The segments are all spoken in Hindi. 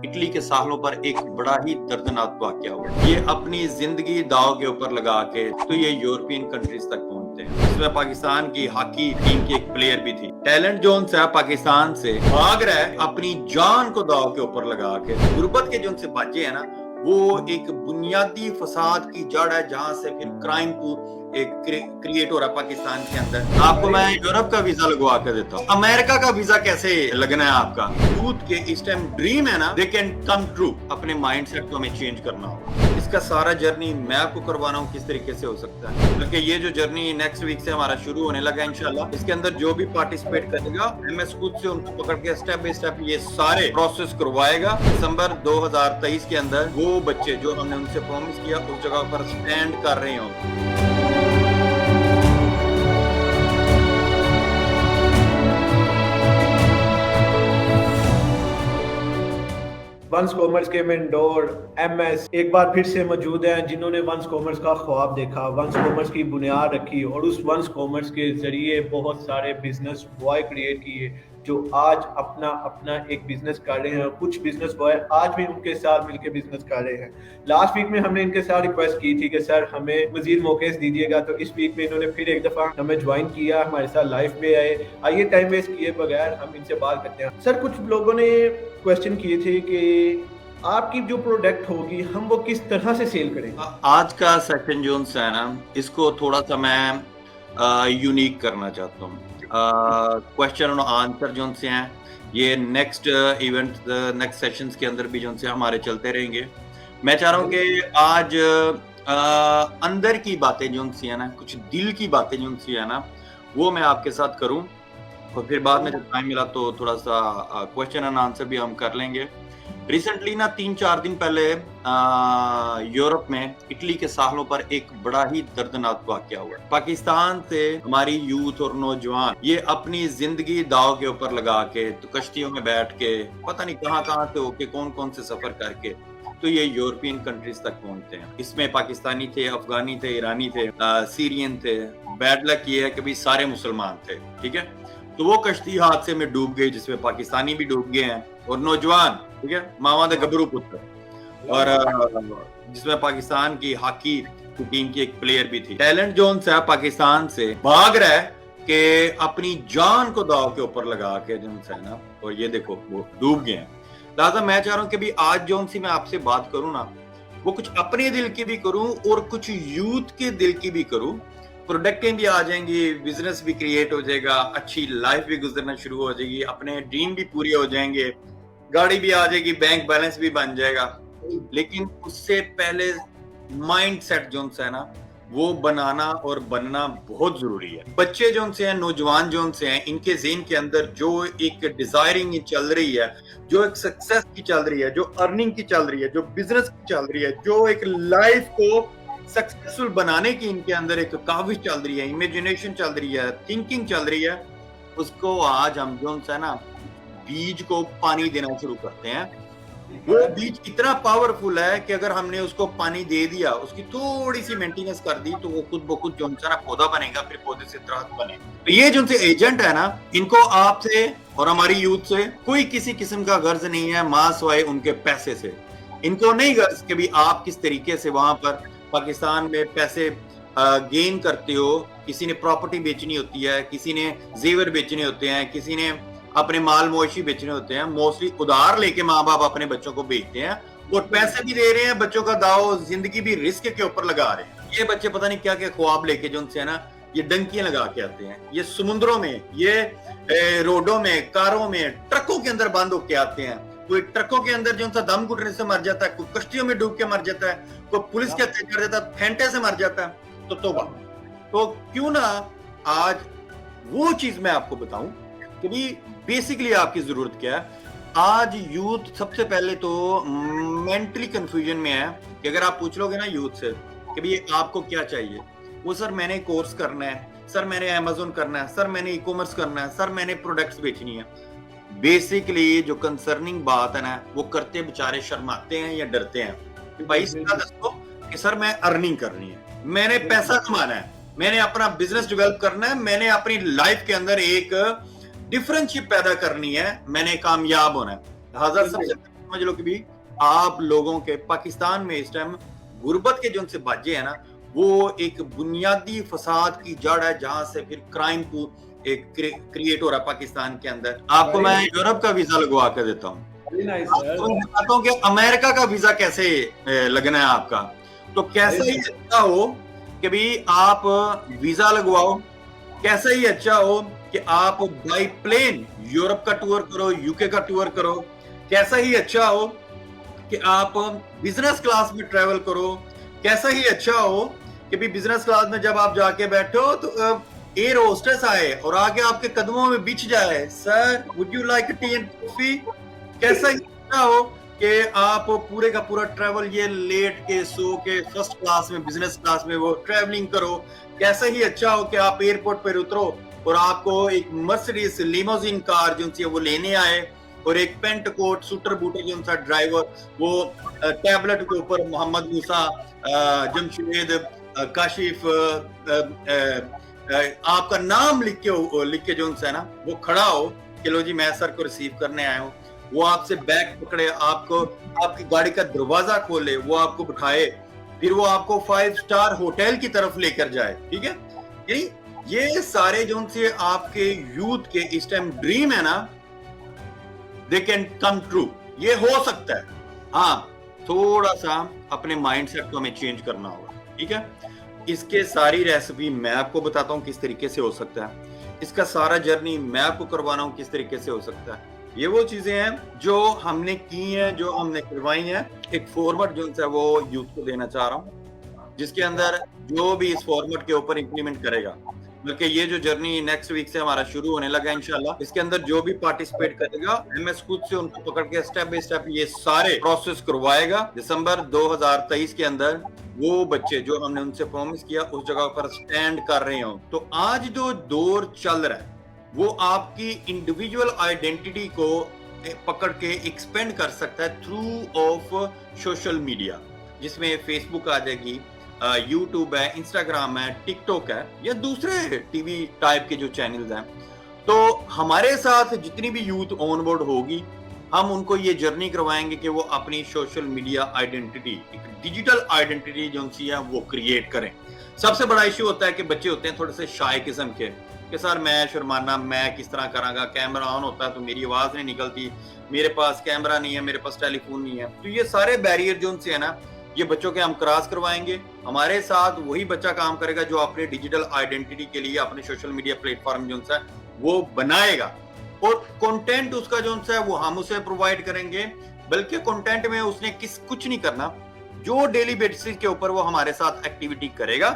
इटली के सालों पर एक बड़ा ही दर्दनाक वाकया हुआ। ये अपनी जिंदगी दांव के ऊपर लगा के तो ये यूरोपियन कंट्रीज तक पहुंचते हैं। इसमें पाकिस्तान की हॉकी टीम की एक प्लेयर भी थी। टैलेंट जोन से पाकिस्तान से भाग रहा है अपनी जान को दांव के ऊपर लगा के। गुर्बत के जो उनसे बच्चे हैं ना, वो एक बुनियादी फसाद की जड़ है जहां से फिर क्राइम को एक क्रिएट हो रहा है पाकिस्तान के अंदर। आपको मैं यूरोप का वीजा लगवा कर देता हूँ। अमेरिका का वीजा कैसे लगना है आपका? यूथ के इस टाइम ड्रीम है ना, दे कैन कम ट्रू। अपने माइंड सेट को हमें चेंज करना होगा। इसका सारा जर्नी मैं आपको करवाना हूँ किस तरीके से हो सकता है, क्योंकि ये जो जर्नी नेक्स्ट वीक से हमारा शुरू होने लगा इंशाल्लाह। इसके अंदर जो भी पार्टिसिपेट करेगा, एमएस खुद से उनको पकड़ के स्टेप बाय स्टेप ये सारे प्रोसेस करवाएगा। दिसंबर 2023 के अंदर वो बच्चे जो हमने उनसे प्रॉमिस किया उस जगह पर स्टैंड कर रहे होंगे। वंस कॉमर्स के मेंडोर एमएस एक बार फिर से मौजूद हैं, जिन्होंने वंस कॉमर्स का ख्वाब देखा, वंस कॉमर्स की बुनियाद रखी और उस वंस कॉमर्स के जरिए बहुत सारे बिजनेस बॉय क्रिएट किए जो आज अपना अपना एक बिजनेस कर रहे हैं। कुछ बिजनेस बॉय आज भी उनके साथ मिलकर बिजनेस कर रहे हैं। लास्ट वीक में हमने इनके साथ रिक्वेस्ट की थी कि सर हमें मजीद मौके दीजिएगा, तो इस वीक में इन्होंने फिर एक दफा हमें ज्वाइन किया, हमारे साथ लाइव में आए। आइए टाइम वेस्ट किए बगैर हम इनसे बात करते हैं। सर, कुछ लोगों ने क्वेश्चन किए थे कि आपकी जो प्रोडक्ट होगी हम वो किस तरह से सेल करें। आज का सेशन जो है ना, इसको थोड़ा सा मैं यूनिक करना चाहता हूँ। क्वेश्चन और आंसर जो से हैं ये नेक्स्ट इवेंट नेक्स्ट सेशंस के अंदर भी जो से हमारे चलते रहेंगे। मैं चाह रहा हूँ कि आज अंदर की बातें जो सी है ना, कुछ दिल की बातें जो सी है ना, वो मैं आपके साथ करूँ और फिर बाद में जब टाइम मिला तो थोड़ा सा क्वेश्चन एंड आंसर भी हम कर लेंगे। रिसेंटली ना 3-4 दिन पहले यूरोप में इटली के सालों पर एक बड़ा ही दर्दनाक वाकया हुआ। पाकिस्तान से हमारी यूथ और नौजवान ये अपनी जिंदगी दाव के ऊपर लगा के तो कश्तियों में बैठ के पता नहीं कहां से होके कौन कौन से सफर करके तो ये यूरोपियन कंट्रीज तक पहुंचते हैं। इसमें पाकिस्तानी थे, अफगानी थे, ईरानी थे, सीरियन थे। बैड लक ये है कि भाई सारे मुसलमान थे, ठीक है। तो वो कश्ती हादसे में डूब गई जिसमें पाकिस्तानी भी डूब गए हैं और नौजवान, ठीक है, मामा दे गबरू पुत्र, और जिसमें पाकिस्तान की हॉकी टीम की एक प्लेयर भी थी। टैलेंट जोन से पाकिस्तान से भाग रहा है कि अपनी जान को दाव के ऊपर लगा के जो है ना, और ये देखो वो डूब गए हैं। लिहाजा मैं चाह रहा हूँ कि भी आज जो सी मैं आपसे बात करूँ ना, वो कुछ अपने दिल की भी करूँ और कुछ यूथ के दिल की भी करूँ। प्रोडक्टें भी आ जाएंगी, बिजनेस भी क्रिएट हो जाएगा, अच्छी लाइफ भी गुजरना शुरू हो जाएगी, अपने ड्रीम भी पूरे हो जाएंगे, गाड़ी भी आ जाएगी, बैंक बैलेंस भी बन जाएगा। लेकिन उससे पहले माइंड सेट जो है ना, वो बनाना और बनना बहुत जरूरी है। बच्चे जो से हैं, नौजवान जो से हैं, इनके ज़हन के अंदर जो एक डिजायरिंग चल रही है, जो एक सक्सेस की चल रही है, जो अर्निंग की चल रही है, जो बिजनेस की चल रही है, जो एक लाइफ को सक्सेसफुल बनाने की इनके अंदर एक काविश चल रही है, इमेजिनेशन चल रही है, थिंकिंग चल रही है, उसको आज हम जो है ना बीज को पानी देना शुरू करते हैं। वो बीज इतना पावरफुल है कि अगर हमने उसको पानी दे दिया, उसकी थोड़ी सी मेंटेनेंस कर दी, तो वो खुद ब खुद जो है ना पौधा बनेगा, फिर पौधे से दरख्त बनेगा। तो ये जो एजेंट है ना, इनको आपसे और हमारी यूथ से कोई किसी किस्म का गर्ज नहीं है, मां सवाए उनके पैसे से। इनको नहीं गर्ज कि भी आप किस तरीके से वहां पर पाकिस्तान में पैसे गेन करते हो। किसी ने प्रॉपर्टी बेचनी होती है, किसी ने जेवर बेचने होते हैं, किसी ने अपने माल मवेशी बेचने होते हैं। मोस्टली उधार लेके माँ बाप अपने बच्चों को बेचते हैं और पैसे भी दे रहे हैं, बच्चों का दाव जिंदगी भी रिस्क के ऊपर लगा रहे हैं। ये बच्चे पता नहीं क्या क्या ख्वाब लेके जो उनसे है ना, ये डंकियां लगा के आते हैं, ये समुद्रों में, ये रोडों में, कारों में, ट्रकों के अंदर बंद होके आते हैं। कोई ट्रकों के अंदर जो दम घुटने से मर जाता है, कोई कश्तियों में डूब के मर जाता है, कोई पुलिस के हत्या कर देता है, फेंटे से मर जाता है। तो तौबा। तो क्यों ना आज वो चीज मैं आपको बताऊं कि भी बेसिकली आपकी जरूरत क्या है। आज यूथ सबसे पहले तो मेंटली कंफ्यूजन में है कि अगर आप पूछ लोगे ना यूथ से कि भी आपको क्या चाहिए, वो सर मैंने कोर्स करना है, सर मैंने अमेज़न करना है, सर मैंने ई कॉमर्स करना है, सर मैंने प्रोडक्ट्स बेचनी है। बेसिकली जो कंसर्निंग बात है ना, वो करते बेचारे शर्माते हैं या डरते हैं कि भाई सीधा दसो कि सर मैं अर्निंग करनी है, मैंने पैसा कमाना है, मैंने अपना बिजनेस डेवलप करना है, मैंने अपनी लाइफ के अंदर एक डिफरेंशिप पैदा करनी है, मैंने कामयाब होना है। लिहाजा सबसे समझ लो कि भी आप लोगों के पाकिस्तान में इस टाइम गुर्बत के जो उनसे बाजे है ना, वो एक बुनियादी फसाद की जड़ है, जहां से फिर क्राइम को एक क्रिएट हो रहा है पाकिस्तान के अंदर। आपको मैं यूरोप का वीजा लगवा कर देता हूँ, आपको मैं बताता हूँ कि अमेरिका का वीजा कैसे लगना है आपका। तो कैसा ही अच्छा हो कि भी आप वीजा लगवाओ, कैसा ही अच्छा हो कि आप बाई प्लेन यूरोप का टूर करो, यूके का टूर करो, कैसा ही अच्छा हो कि आप बिजनेस क्लास में ट्रेवल करो, कैसा ही अच्छा हो कि भी बिजनेस क्लास में जब आप जाके बैठो तो एयर होस्टेस आए और आके आपके कदमों में बिछ जाए, sir would you like T and coffee. कैसा ही अच्छा हो कि आप पूरे का पूरा ट्रेवल ये लेट के सो के फर्स्ट क्लास में बिजनेस क्लास में वो ट्रेवलिंग करो। कैसा ही अच्छा हो कि आप एयरपोर्ट पर उतरो और आपको एक मर्सिडीज लिमोजिन कार जो सी वो लेने आए और एक पेंट कोट सूटर बूटे जो उनका ड्राइवर वो टैबलेट के ऊपर मोहम्मद मूसा, जमशेद, काशिफ, आपका नाम लिख के जो उनसे है ना वो खड़ा हो कि लो जी मैं सर को रिसीव करने आया हूँ। वो आपसे बैग पकड़े, आपको आपकी गाड़ी का दरवाजा खोले, वो आपको बिठाए, फिर वो आपको 5 स्टार होटल की तरफ लेकर जाए। ठीक है, यही ये सारे जो उनसे आपके यूथ के इस टाइम ड्रीम है ना, दे कैन कम ट्रू, ये हो सकता है। हाँ, थोड़ा सा अपने माइंडसेट को हमें चेंज करना होगा। ठीक है, इसके सारी रेसिपी मैं आपको बताता हूँ किस तरीके से हो सकता है, इसका सारा जर्नी मैं आपको करवाना हूँ किस तरीके से हो सकता है। ये वो चीजें हैं जो हमने की हैं, जो हमने करवाई हैं। एक फॉर्मेट जो है वो यूथ को देना चाह रहा हूँ, जिसके अंदर जो भी इस फॉर्मेट के ऊपर इंप्लीमेंट करेगा, बल्कि ये जो जर्नी नेक्स्ट वीक से हमारा शुरू होने लगा इंशाल्लाह, इसके अंदर जो भी पार्टिसिपेट करेगा एमएस खुद से उनको पकड़ के स्टेप बाय स्टेप ये सारे प्रोसेस करवाएगा। दिसंबर 2023 के अंदर वो बच्चे जो हमने उनसे प्रॉमिस किया उस जगह पर स्टैंड कर रहे हो। तो आज जो दौर चल रहा है वो आपकी इंडिविजुअल आइडेंटिटी को पकड़ के एक्सपेंड कर सकता है थ्रू ऑफ सोशल मीडिया, जिसमें फेसबुक आ जाएगी, यूट्यूब है, इंस्टाग्राम है, टिकटॉक है या दूसरे टीवी टाइप के जो चैनल्स हैं। तो हमारे साथ जितनी भी यूथ ऑन बोर्ड होगी, हम उनको ये जर्नी करवाएंगे कि वो अपनी सोशल मीडिया आइडेंटिटी, एक डिजिटल आइडेंटिटी जो उनकी है वो क्रिएट करें। सबसे बड़ा इश्यू होता है कि बच्चे होते हैं थोड़े से शाय किस्म के कि सर मैं शर्माना, मैं किस तरह करांगा, कैमरा ऑन होता है तो मेरी आवाज नहीं निकलती, मेरे पास कैमरा नहीं है, मेरे पास टेलीफोन नहीं है। तो ये सारे बैरियर जो उनसे है ना, ये बच्चों के हम क्रॉस करवाएंगे। हमारे साथ वही बच्चा काम करेगा जो अपने डिजिटल आइडेंटिटी के लिए अपने सोशल मीडिया प्लेटफॉर्म जो है वो बनाएगा, और कंटेंट उसका जो है वो हम उसे प्रोवाइड करेंगे। बल्कि कंटेंट में उसने कुछ नहीं करना, जो डेली बेसिस के ऊपर वो हमारे साथ एक्टिविटी करेगा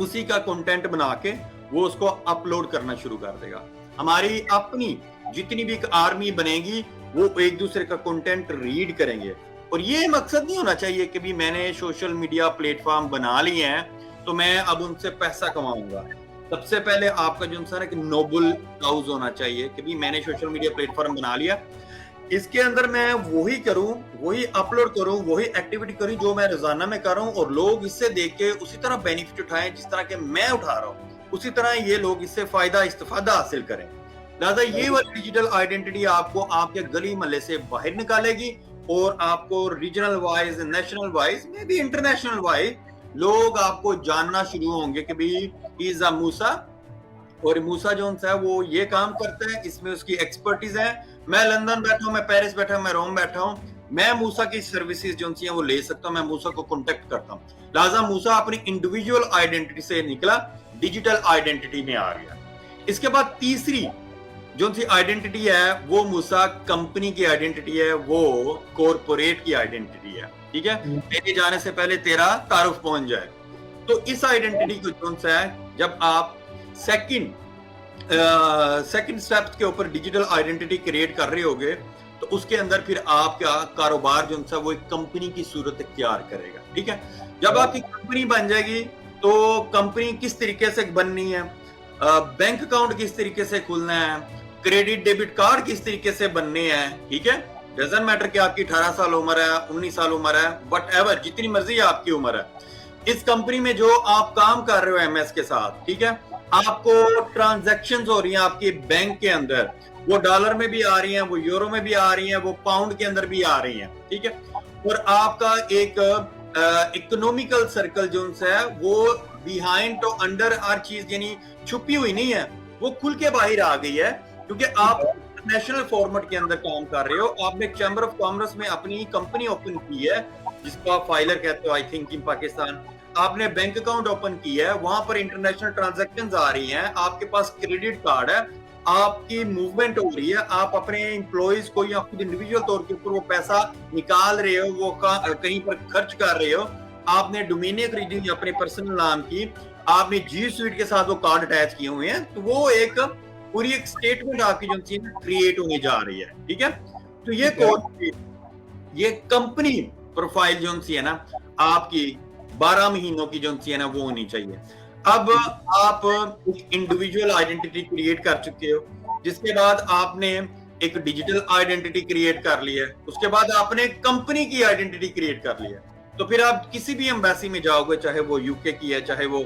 उसी का कंटेंट बना के वो उसको अपलोड करना शुरू कर देगा। हमारी अपनी जितनी भी आर्मी बनेगी वो एक दूसरे का कंटेंट रीड करेंगे। और ये मकसद नहीं होना चाहिए कि भी मैंने सोशल मीडिया प्लेटफॉर्म बना लिए हैं तो मैं अब उनसे पैसा कमाऊंगा। सबसे पहले आपका जो है कि नोबल काउज होना चाहिए कि भी मैंने सोशल मीडिया प्लेटफॉर्म बना लिया, इसके अंदर मैं वही करूं, वही अपलोड करूं, वही एक्टिविटी करूं जो मैं रोजाना में कर रहा हूं, और लोग इससे देख के उसी तरह बेनिफिट उठाएं जिस तरह के मैं उठा रहा हूं, उसी तरह ये लोग इससे फायदा इस्तेफादा हासिल करें। लिहाजा ये वाली डिजिटल आइडेंटिटी आपको आपके गली मोहल्ले से बाहर निकालेगी और आपको regional wise, national wise, may be international wise लोग आपको जानना शुरू होंगे कि भाई इज अ मूसा, और मूसा जो है वो ये काम करता है, इसमें उसकी एक्सपर्टीज है। मैं लंदन बैठा हूँ, मैं पेरिस बैठा हूँ, मैं रोम बैठा हूँ, मैं मूसा की सर्विसेज जो है वो ले सकता हूँ, मैं मूसा को कॉन्टेक्ट करता हूँ। लिहाजा मूसा अपनी इंडिविजुअल आइडेंटिटी से निकला, डिजिटल आइडेंटिटी में आ गया। इसके बाद तीसरी जो सी आइडेंटिटी है वो मूसा कंपनी की आइडेंटिटी है, वो कॉर्पोरेट की आइडेंटिटी है। ठीक है, मेरे जाने से पहले तेरा तारुफ पहुंच जाए। तो इस आइडेंटिटी को जो है जब आप सेकंड स्टेप के ऊपर डिजिटल आइडेंटिटी क्रिएट कर रहे होगे तो उसके अंदर फिर आपका कारोबार जो है वो एक कंपनी की सूरत इख्तियार करेगा। ठीक है, जब आपकी कंपनी बन जाएगी तो कंपनी किस तरीके से बननी है, बैंक अकाउंट किस तरीके से खुलना है, क्रेडिट डेबिट कार्ड किस तरीके से बनने हैं। ठीक है, डजंट मैटर कि आपकी 18 साल उम्र है, 19 साल उम्र है, वट एवर, जितनी मर्जी आपकी उम्र है, इस कंपनी में जो आप काम कर रहे हो एमएस के साथ, ठीक है, आपको ट्रांजैक्शंस हो रही हैं आपके बैंक के अंदर, वो डॉलर में भी आ रही हैं, वो यूरो में भी आ रही हैं, वो पाउंड के अंदर भी आ रही हैं, ठीक है। और आपका एक इकोनॉमिकल सर्कल जो है वो बिहाइंड तो अंडर हर चीज यानी छुपी हुई नहीं है, वो खुल के बाहर आ गई है, क्योंकि आप इंटरनेशनल फॉर्मेट के अंदर काम कर रहे हो। आपने चैम्बर ऑफ कॉमर्स में अपनी कंपनी ओपन की है, जिसको आप फाइलर कहते हो आई थिंक इन पाकिस्तान। आपने बैंक अकाउंट ओपन किया है, वहां पर इंटरनेशनल ट्रांजैक्शंस आ रही हैं, आपके पास क्रेडिट कार्ड है, आपकी मूवमेंट हो रही है, आप अपने एम्प्लॉइज को या खुद इंडिविजुअल तौर के ऊपर वो पैसा निकाल रहे हो, वो कहीं पर खर्च कर रहे हो। आपने डोमेनिया खरीदी हुई अपने पर्सनल नाम की, आपने जी स्वीट के साथ वो कार्ड अटैच किए हुए हैं, तो वो एक पूरी एक स्टेटमेंट आपकी जो चीज क्रिएट होने जा रही है, ठीक है। तो ये कोड, ये कंपनी प्रोफाइल जो है ना आपकी 12 महीनों की जो है ना वो होनी चाहिए। अब आप एक इंडिविजुअल आइडेंटिटी क्रिएट कर चुके हो, जिसके बाद आपने एक डिजिटल आइडेंटिटी क्रिएट कर ली है, उसके बाद आपने कंपनी की आइडेंटिटी क्रिएट कर ली है। तो फिर आप किसी भी एम्बेसी में जाओगे, चाहे वो यूके की है, चाहे वो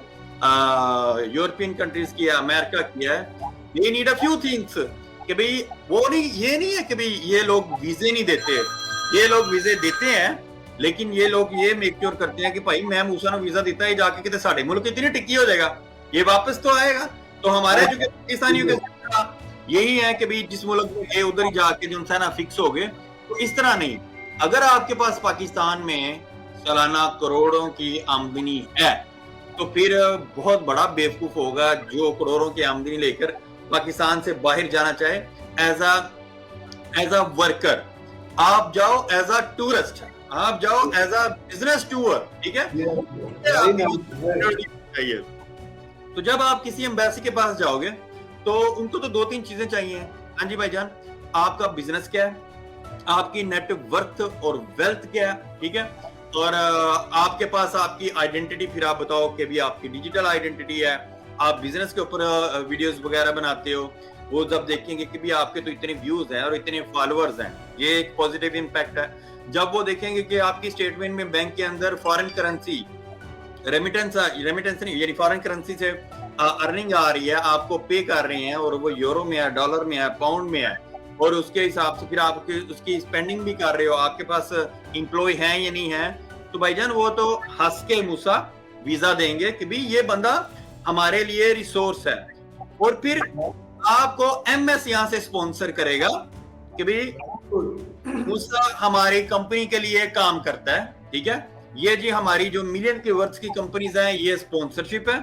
यूरोपियन कंट्रीज की है, अमेरिका की है, they need a few things कि भाई वो नहीं, ये नहीं है कि भाई ये लोग वीजे नहीं देते, ये लोग वीजे देते हैं, लेकिन ये लोग ये मेक श्योर करते हैं कि भाई मैं मूसा ने वीजा देता है, जाके कितने साढ़े मुल्क इतनी टिक्की हो जाएगा, ये वापस तो आएगा। तो हमारे जो पाकिस्तानियों के यही है कि भाई जिस मुल्क में ये उधर ही जाके जो है ना फिक्स हो गए। तो इस तरह नहीं, अगर आपके पास पाकिस्तान में सालाना करोड़ों की आमदनी है, तो फिर बहुत बड़ा बेवकूफ होगा जो करोड़ों की आमदनी लेकर पाकिस्तान से बाहर जाना चाहे एज अ वर्कर। आप जाओ एज अ टूरिस्ट, आप जाओ एज अ बिजनेस टूर, ठीक है। चाहिए। तो जब आप किसी एम्बेसी के पास जाओगे तो उनको तो 2-3 चीजें चाहिए। हाँ जी भाईजान, आपका बिजनेस क्या है, आपकी नेट वर्थ और वेल्थ क्या है, ठीक है, और आपके पास आपकी आइडेंटिटी, फिर आप बताओ कि भी आपकी डिजिटल आइडेंटिटी है, आप बिजनेस के ऊपर वीडियोस वगैरह बनाते हो, वो जब देखेंगे कि भी आपके तो इतने व्यूज हैं और इतने फॉलोअर्स हैं, ये एक पॉजिटिव इंपैक्ट है। जब वो देखेंगे कि आपकी स्टेटमेंट में बैंक के अंदर फॉरेन करेंसी रेमिटेंस नहीं यानी फॉरेन करेंसी से अर्निंग आ रही है, आपको पे कर रहे हैं, और वो यूरो में है, डॉलर में है, पाउंड में है, और उसके हिसाब से फिर आप उसकी स्पेंडिंग भी कर रहे हो, आपके पास इंप्लॉय हैं या नहीं है, तो भाईजान वो तो हंस के मूसा वीजा देंगे कि भी ये बंदा हमारे लिए रिसोर्स है। और फिर आपको एमएस यहां से स्पॉन्सर करेगा कि भाई मूसा हमारी कंपनी के लिए काम करता है, ठीक है, ये जी हमारी जो मिलियन के वर्थ की कंपनीज हैं, ये स्पॉन्सरशिप है।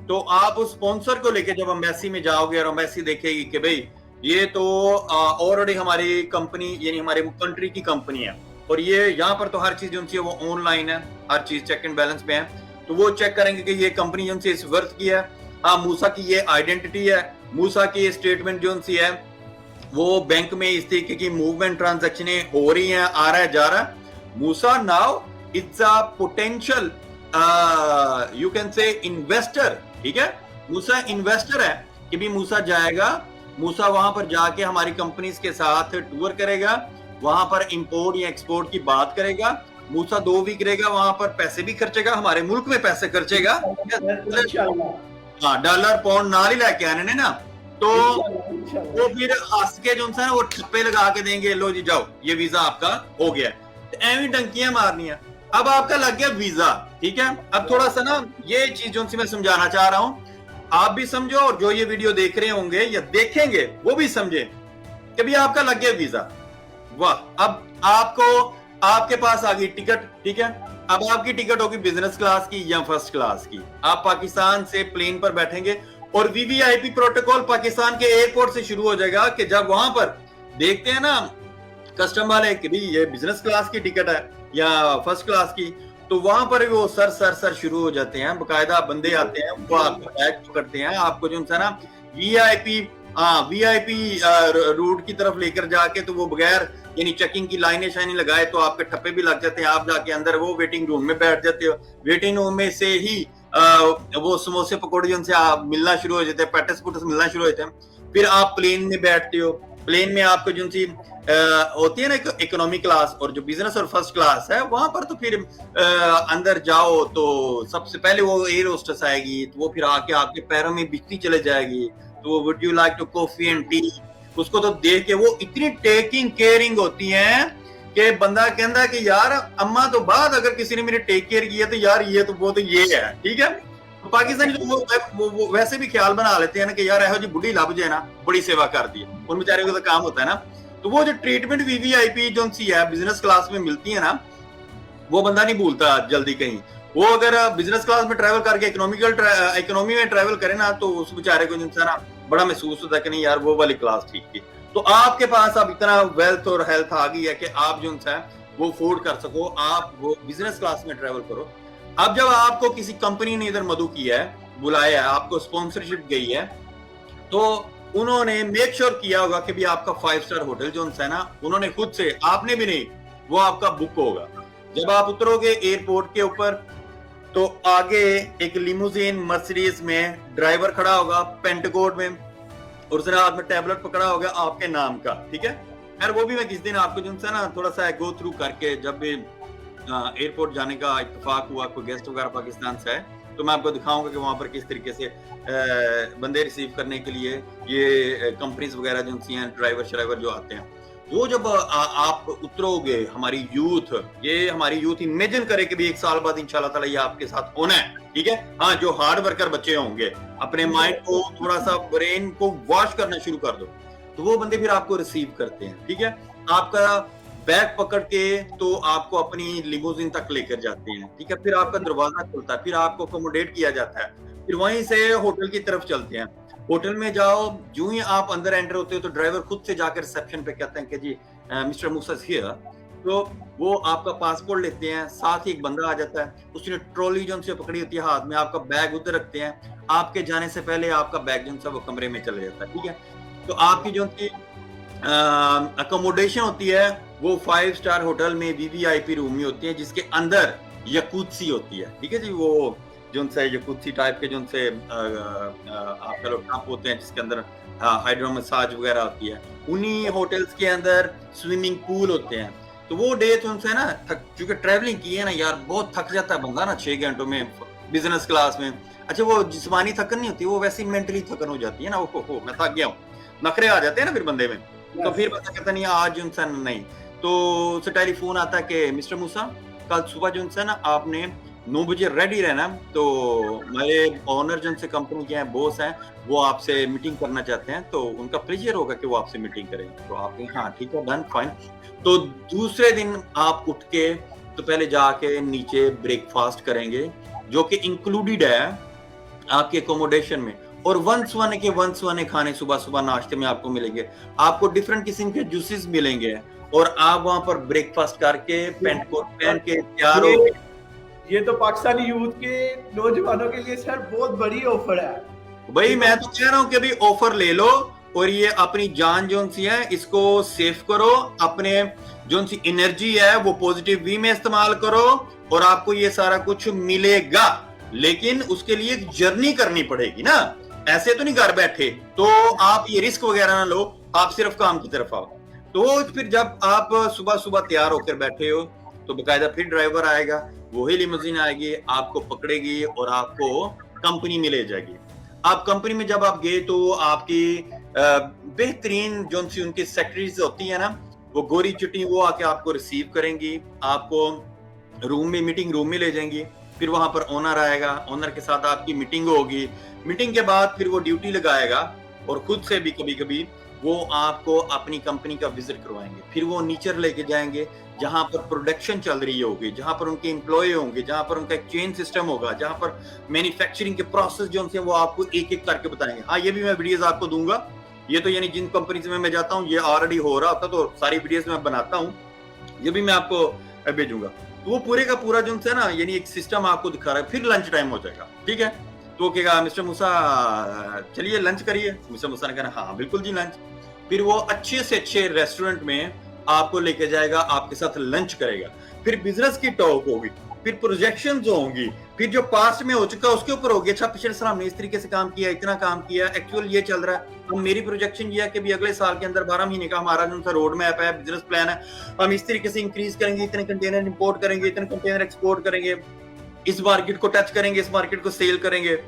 तो आप उस स्पॉन्सर को लेके जब एम्बेसी में जाओगे और एम्बेसी देखेगी कि भाई ये तो ऑलरेडी हमारी कंपनी यानी हमारे कंट्री की कंपनी है, और ये यहाँ पर तो हर चीज जो है वो ऑनलाइन है, हर चीज चेक एंड बैलेंस पे है, तो वो चेक करेंगे कि ये कंपनी जो इस वर्थ की है, हाँ मूसा की ये आइडेंटिटी है, मूसा की स्टेटमेंट जो है वो बैंक में इस तरीके की मूवमेंट ट्रांजेक्शन हो रही है, आ रहा है जा रहा है। Musa now it's a potential you can say investor, ठीक है, मूसा इन्वेस्टर है कि भी मूसा जाएगा, मूसा वहां पर जाके हमारी कंपनीज के साथ टूर करेगा, वहां पर इंपोर्ट या एक्सपोर्ट की बात करेगा, मूसा 2 वीक रहेगा वहां पर, पैसे भी खर्चेगा, हमारे मुल्क में पैसे खर्चेगा, हाँ डॉलर पाउंड नाल ही लेके आने ने ना, तो वो फिर हंस के जो है वो ठप्पे लगा के देंगे, लो जी जाओ ये वीजा आपका हो गया। तो एवं डंकियां मारनी है। अब आपका लग गया वीजा, ठीक है। अब थोड़ा सा ना ये चीज जो मैं समझाना चाह रहा हूं, आप भी समझो और जो ये वीडियो देख रहे होंगे या देखेंगे वो भी समझे कि भी आपका लग गया वीजा, वाह। अब आपको आपके पास आ गई टिकट, ठीक है, अब आपकी टिकट होगी बिजनेस क्लास की या फर्स्ट क्लास की। आप पाकिस्तान से प्लेन पर बैठेंगे और वीवीआईपी प्रोटोकॉल पाकिस्तान के एयरपोर्ट से शुरू हो जाएगा कि जब वहां पर देखते हैं ना कस्टम वाले कि भी ये बिजनेस क्लास की टिकट है या फर्स्ट क्लास की, तो वहां पर वो सर शुरू हो जाते हैं, बकायदा बंदे आते हैं, वो आपको बैग पकड़ते हैं, आपको जो है ना वीआईपी रूट की तरफ लेकर जाके, तो वो बगैर यानी चेकिंग की लाइनें शाइनें लगाए तो आपके ठप्पे भी लग जाते हैं, आप जाके अंदर वो वेटिंग रूम में बैठ जाते हो, वेटिंग रूम में से ही वो समोसे पकौड़े जो आप मिलना शुरू हो जाते हैं, पैटिस पुटिस मिलना शुरू हो जाते हैं। फिर आप प्लेन में बैठते हो, प्लेन में आपको जो सी होती है ना इकोनॉमी क्लास और जो बिजनेस और फर्स्ट क्लास है, वहां पर तो फिर अंदर जाओ तो सबसे पहले वो एयर होस्टेस आएगी, तो वो फिर आके आपके पैरों में बिकती चले जाएगी, तो would you like to coffee and tea, उसको तो देख के वो इतनी टेकिंग केयरिंग होती हैं कि बंदा कहता है कि यार अम्मा तो बाद अगर किसी ने मेरी टेक केयर की है तो यार ये तो वो तो ये है, ठीक है। तो पाकिस्तानी लोग वो वैसे भी ख्याल बना लेते हैं ना कि यार एहो जी बुढ़ी लब जाए ना बड़ी सेवा कर दी है, उन बेचारे को तो काम होता है ना। तो वो जो ट्रीटमेंट वीवीआईपी जो सी है बिजनेस क्लास में मिलती है ना, वो बंदा नहीं भूलता जल्दी कहीं। वो अगर बिजनेस क्लास में ट्रैवल करके इकोनॉमी में ट्रैवल करे ना, तो उस बेचारे को जो ना बड़ा महसूस होता है कि नहीं यार वो वाली क्लास ठीक थी। तो आपके पास अब इतना वेल्थ और हेल्थ आ गई है कि आप जो है वो अफोर्ड कर सको, आप वो बिजनेस क्लास में ट्रैवल करो। अब जब आपको किसी कंपनी ने इधर मदु किया है, बुलाया है, आपको स्पॉन्सरशिप गई है, तो उन्होंने मेक श्योर किया होगा कि भी आपका 5 स्टार होटल जो है ना, उन्होंने खुद से, आपने भी नहीं, वो आपका बुक होगा। जब आप उतरोगे एयरपोर्ट के ऊपर तो आगे एक लिमोजीन मर्सिडीज में ड्राइवर खड़ा होगा पेंटकोट में, और उसने हाथ में टैबलेट पकड़ा होगा आपके नाम का, ठीक है। यार वो भी मैं किस दिन आपको जो है ना थोड़ा सा गो थ्रू करके, जब भी एयरपोर्ट जाने का इत्तेफाक हुआ, कोई गेस्ट वगैरह पाकिस्तान से है, तो मैं आपको दिखाऊंगा कि वहां पर किस तरीके से बंदे रिसीव करने के लिए ये कंपनीज वगैरह जो हैं, ड्राइवर श्राइवर जो आते हैं। वो जब आप उतरोगे, हमारी यूथ इमेजिन करे कि भी 1 साल बाद इंशाल्लाह ताला ये आपके साथ होना है, ठीक है। हाँ, जो हार्ड वर्कर बच्चे होंगे, अपने माइंड को थोड़ा सा, ब्रेन को वॉश करना शुरू कर दो, तो वो बंदे फिर आपको रिसीव करते हैं, ठीक है। आपका बैग पकड़ के तो आपको अपनी लिमोजिन तक लेकर जाते हैं, ठीक है। फिर आपका दरवाजा खुलता है, फिर आपको अकोमोडेट किया जाता है, फिर वहीं से होटल की तरफ चलते हैं। होटल में जाओ, जो ही आप अंदर एंटर होते हो तो ड्राइवर खुद से जाकर रिसेप्शन पे कहते हैं कि जी मिस्टर मूसा इज हियर। तो वो आपका पासपोर्ट लेते हैं, साथ ही एक बंदा आ जाता है, उसने ट्रॉली जो से पकड़ी होती है हाथ में, आपका बैग उधर रखते हैं, आपके जाने से पहले आपका बैग जो है वो कमरे में चले जाता है, ठीक है। तो आपकी जो अकोमोडेशन होती है वो 5 स्टार होटल में वीवीआईपी रूम में होती है, जिसके अंदर यकूत्सी होती है, ठीक है जी। वो जो से यकूत्सी टाइप के जो से आपका लोग टप होते हैं, जिसके अंदर हाइड्रो मसाज वगैरह होती है। उन्हीं होटल्स के अंदर स्विमिंग पूल होते हैं। तो वो डे जो है ना, क्योंकि ट्रैवलिंग की है ना यार, बहुत थक जाता है बंदा ना 6 घंटों में बिजनेस क्लास में। अच्छा, वो जिस्मानी थकन नहीं होती, वो वैसी मेंटली थकन हो जाती है ना, वो मैं थक गया हूँ, नखरे आ जाते हैं ना फिर बंदे में। तो फिर पता कहता नहीं आज जो नहीं, तो उससे टेलीफोन आता है कि मिस्टर मूसा कल सुबह जो है ना आपने 9 बजे रेडी रहना। तो मेरे ओनर जो से कंपनी के हैं, बॉस हैं, वो आपसे मीटिंग करना चाहते हैं, तो उनका प्लेजर होगा कि वो आपसे मीटिंग करेंगे। तो आप हाँ ठीक है, डन, फाइन। तो दूसरे दिन आप उठ के तो पहले जाके नीचे ब्रेकफास्ट करेंगे, जो कि इंक्लूडेड है आपके अकोमोडेशन में, और वन खाने सुबह सुबह नाश्ते में आपको मिलेंगे। आपको डिफरेंट किस्म के जूसेस मिलेंगे, और आप वहां पर ब्रेकफास्ट करके पेंट कोट पहन के तैयार हो। ये तो पाकिस्तानी यूथ के नौजवानों के लिए सर बहुत बड़ी ऑफर है भाई। मैं तो कह रहा हूँ कि अभी ऑफर ले लो, और ये अपनी जान जो सी है इसको सेव करो, अपने जो सी एनर्जी है वो पॉजिटिव वे में इस्तेमाल करो, और आपको ये सारा कुछ मिलेगा। लेकिन उसके लिए एक जर्नी करनी पड़ेगी ना, ऐसे तो नहीं घर बैठे। तो आप ये रिस्क वगैरह ना लो, आप सिर्फ काम की तरफ आओ। तो फिर जब आप सुबह सुबह तैयार होकर बैठे हो, तो बकायदा फिर ड्राइवर आएगा, वही लिमोजीन आएगी, आपको पकड़ेगी और आपको कंपनी में ले जाएगी। आप कंपनी में जब आप गए तो आपकी बेहतरीन जो सी उनकी सेक्रेटरीज होती है ना, वो गोरी चिट्टी, वो आके आपको रिसीव करेंगी, आपको रूम में, मीटिंग रूम में ले जाएंगी। फिर वहां पर ओनर आएगा, ओनर के साथ आपकी मीटिंग होगी। मीटिंग के बाद फिर वो ड्यूटी लगाएगा, और खुद से भी कभी कभी वो आपको अपनी कंपनी का विजिट करवाएंगे। फिर वो नीचे लेके जाएंगे जहां पर प्रोडक्शन चल रही होगी, जहां पर उनके एम्प्लॉय होंगे, जहां पर उनका एक चेन सिस्टम होगा, जहां पर मैन्युफैक्चरिंग के प्रोसेस जो हैं वो आपको एक एक करके बताएंगे। हाँ, ये भी मैं वीडियोस आपको दूंगा। ये तो यानी जिन कंपनीज में मैं जाता हूँ ये ऑलरेडी हो रहा होता, तो सारी वीडियोस मैं बनाता हूँ, ये भी मैं आपको भेजूंगा। तो वो पूरे का पूरा जो है ना, यानी एक सिस्टम आपको दिखा रहा है। फिर लंच टाइम हो जाएगा, ठीक है। तो कहेगा मिस्टर मूसा चलिए लंच करिए। मिस्टर मूसा ने कहना हाँ बिल्कुल जी लंच। फिर वो अच्छे से अच्छे रेस्टोरेंट में आपको लेके जाएगा, आपके साथ लंच करेगा। फिर बिजनेस की टॉक होगी, फिर प्रोजेक्शंस होंगी, फिर जो पास्ट में हो चुका उसके ऊपर होगी। अच्छा, पिछले साल हमने इस तरीके से काम किया, इतना काम किया, एक्चुअल ये चल रहा है। अब मेरी प्रोजेक्शन ये है कि भी अगले साल के अंदर 12 महीने का हमारा जो रोड मैप है, बिजनेस प्लान है, हम इस तरीके से इंक्रीज करेंगे, इतने कंटेनर इंपोर्ट करेंगे, इतने कंटेनर एक्सपोर्ट करेंगे, इस मार्केट को टच करेंगे, इस मार्केट को सेल करेंगे।